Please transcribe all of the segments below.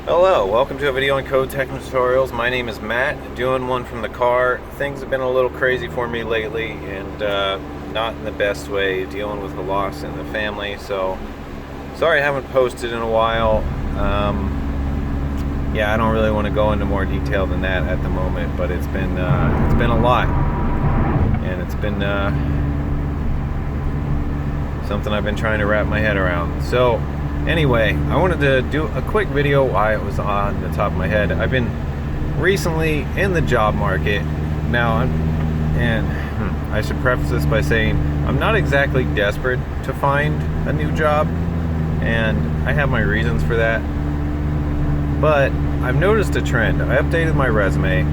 Hello, welcome to a video on Code Tech Tutorials. My name is Matt, doing one from the car. Things have been a little crazy for me lately and not in the best way, dealing with the loss in the family. So, sorry I haven't posted in a while. Yeah, I don't really want to go into more detail than that at the moment, but it's been a lot. And it's been something I've been trying to wrap my head around. So, anyway, I wanted to do a quick video while it was on the top of my head. I've been recently in the job market now, and I should preface this by saying I'm not exactly desperate to find a new job, and I have my reasons for that. But I've noticed a trend. I updated my resume.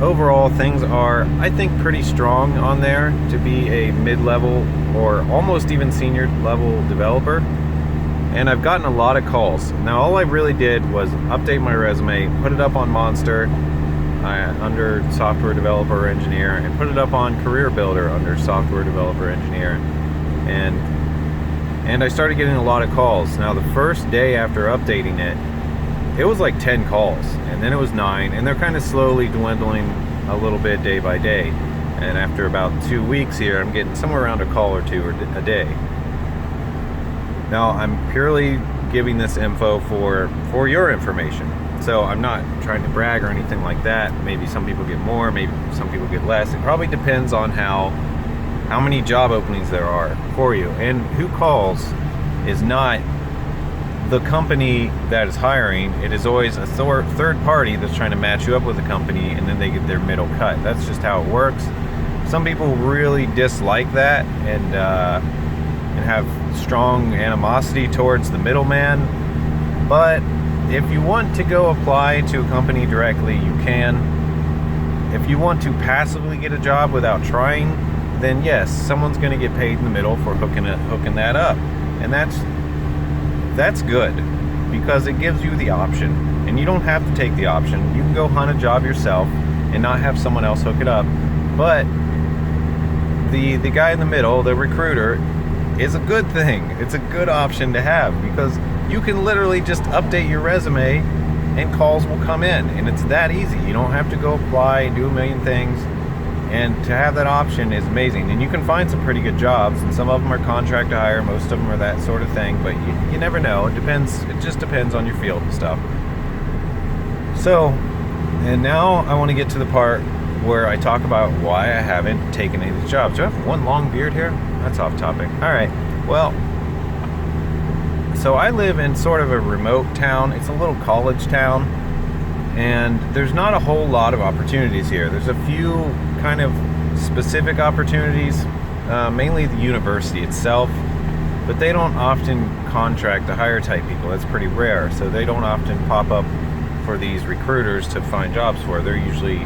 Overall, things are, I think, pretty strong on there to be a mid-level or almost even senior level developer. And I've gotten a lot of calls. Now, all I really did was update my resume, put it up on Monster under Software Developer Engineer, and put it up on Career Builder under Software Developer Engineer. And I started getting a lot of calls. Now, the first day after updating it was like 10 calls, and then it was 9, and they're kind of slowly dwindling a little bit day by day. And after about 2 weeks here, I'm getting somewhere around a call or two a day. Now, I'm purely giving this info for your information. So I'm not trying to brag or anything like that. Maybe some people get more, maybe some people get less. It probably depends on how many job openings there are for you. And who calls is not the company that is hiring. It is always a third party that's trying to match you up with a company, and then they get their middle cut. That's just how it works. Some people really dislike that and have strong animosity towards the middleman. But if you want to go apply to a company directly, you can. If you want to passively get a job without trying, then yes, someone's going to get paid in the middle for hooking that up. And that's good, because it gives you the option, and you don't have to take the option. You can go hunt a job yourself and not have someone else hook it up. But the guy in the middle, the recruiter, is a good thing. It's a good option to have, because you can literally just update your resume and calls will come in, and it's that easy. You don't have to go apply and do a million things, and to have that option is amazing. And you can find some pretty good jobs, and some of them are contract to hire, most of them are that sort of thing, but you never know. It just depends on your field and stuff. So, and now I want to get to the part where I talk about why I haven't taken any of these jobs. Do I have one long beard here? That's off topic. Alright, well, so I live in sort of a remote town. It's a little college town, and there's not a whole lot of opportunities here. There's a few kind of specific opportunities, mainly the university itself, but they don't often contract to hire type people. That's pretty rare, so they don't often pop up for these recruiters to find jobs for. They're usually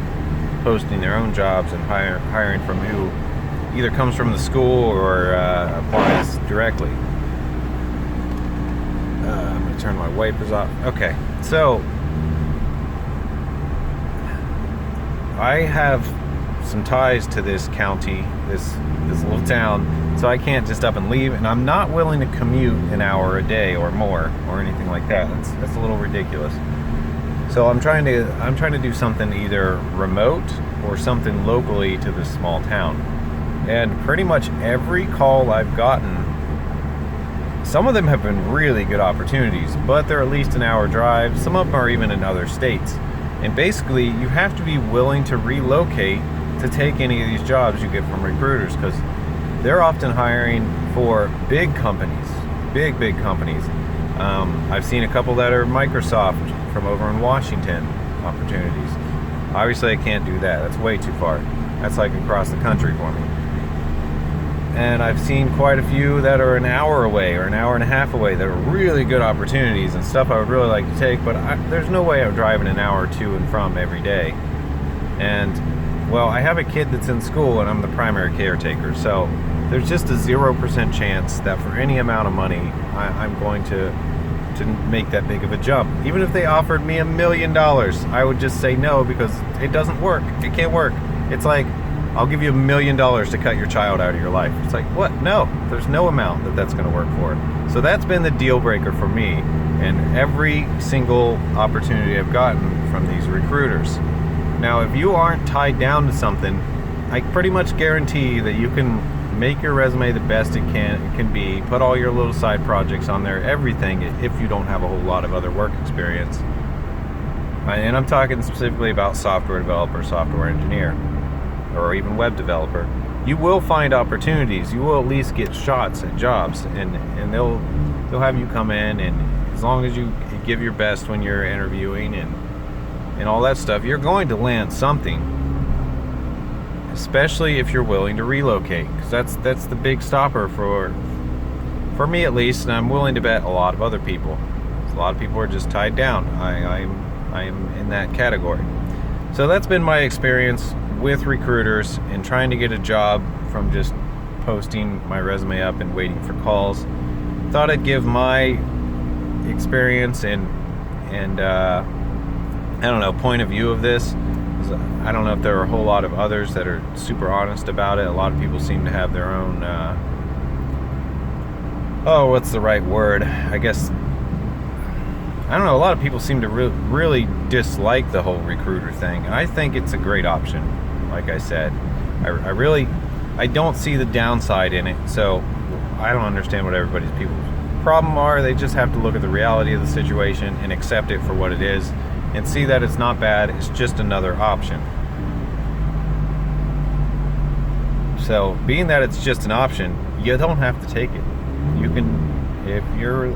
posting their own jobs and hiring from who either comes from the school or applies directly. I'm going to turn my wipers off. Okay, so I have some ties to this county, this little town, so I can't just up and leave, and I'm not willing to commute an hour a day or more or anything like that. That's a little ridiculous. So I'm trying to do something either remote or something locally to this small town. And pretty much every call I've gotten, some of them have been really good opportunities, but they're at least an hour drive. Some of them are even in other states. And basically, you have to be willing to relocate to take any of these jobs you get from recruiters, because they're often hiring for big companies, big companies. I've seen a couple that are Microsoft from over in Washington opportunities. Obviously, I can't do that. That's way too far. That's like across the country for me. And I've seen quite a few that are an hour away or an hour and a half away that are really good opportunities and stuff I would really like to take, but there's no way I'm driving an hour to and from every day. And, well, I have a kid that's in school and I'm the primary caretaker, so there's just a 0% chance that for any amount of money I'm going to make that big of a jump. Even if they offered me $1 million, I would just say no, because it doesn't work. It can't work. It's like, I'll give you $1 million to cut your child out of your life. It's like, what? No, there's no amount that's going to work for it. So that's been the deal breaker for me. and every single opportunity I've gotten from these recruiters. Now, if you aren't tied down to something, I pretty much guarantee that you can make your resume the best it can be, put all your little side projects on there, everything, if you don't have a whole lot of other work experience. And I'm talking specifically about software developer, software engineer, or even web developer. You will find opportunities. You will at least get shots at jobs, and they'll have you come in, and as long as you give your best when you're interviewing and all that stuff, you're going to land something. Especially if you're willing to relocate, because that's the big stopper for me at least, and I'm willing to bet a lot of other people. A lot of people are just tied down. I am in that category. So that's been my experience with recruiters and trying to get a job from just posting my resume up and waiting for calls. Thought I'd give my experience and I don't know, point of view of this. I don't know if there are a whole lot of others that are super honest about it. A lot of people seem to have their own what's the right word? I guess I don't know. A lot of people seem to really dislike the whole recruiter thing. I think it's a great option. Like I said, I don't see the downside in it. So I don't understand what people's problem are. They just have to look at the reality of the situation and accept it for what it is, and see that it's not bad. It's just another option. So being that it's just an option, you don't have to take it. You can, if you're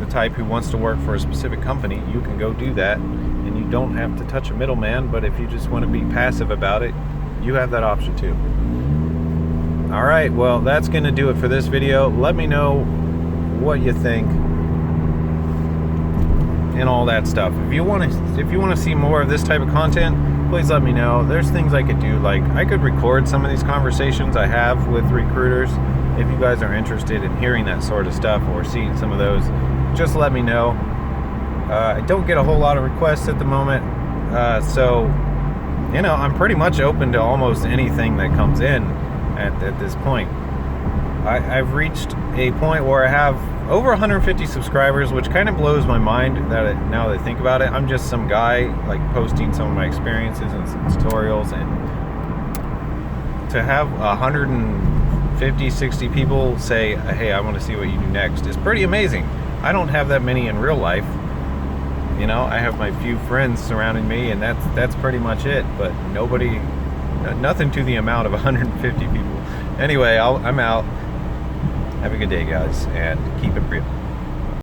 the type who wants to work for a specific company, you can go do that, and you don't have to touch a middleman. But if you just want to be passive about it, you have that option too. Alright, well, that's going to do it for this video. Let me know what you think and all that stuff. If you want to see more of this type of content, please let me know. There's things I could do, like I could record some of these conversations I have with recruiters. If you guys are interested in hearing that sort of stuff or seeing some of those, just let me know. I don't get a whole lot of requests at the moment, so I'm pretty much open to almost anything that comes in at this point. I've reached a point where I have over 150 subscribers, which kind of blows my mind now that I think about it. I'm just some guy like posting some of my experiences and some tutorials, and to have 150, 60 people say, hey, I want to see what you do next, is pretty amazing. I don't have that many in real life. I have my few friends surrounding me, and that's pretty much it. But nothing to the amount of 150 people. Anyway, I'm out. Have a good day, guys, and keep it real.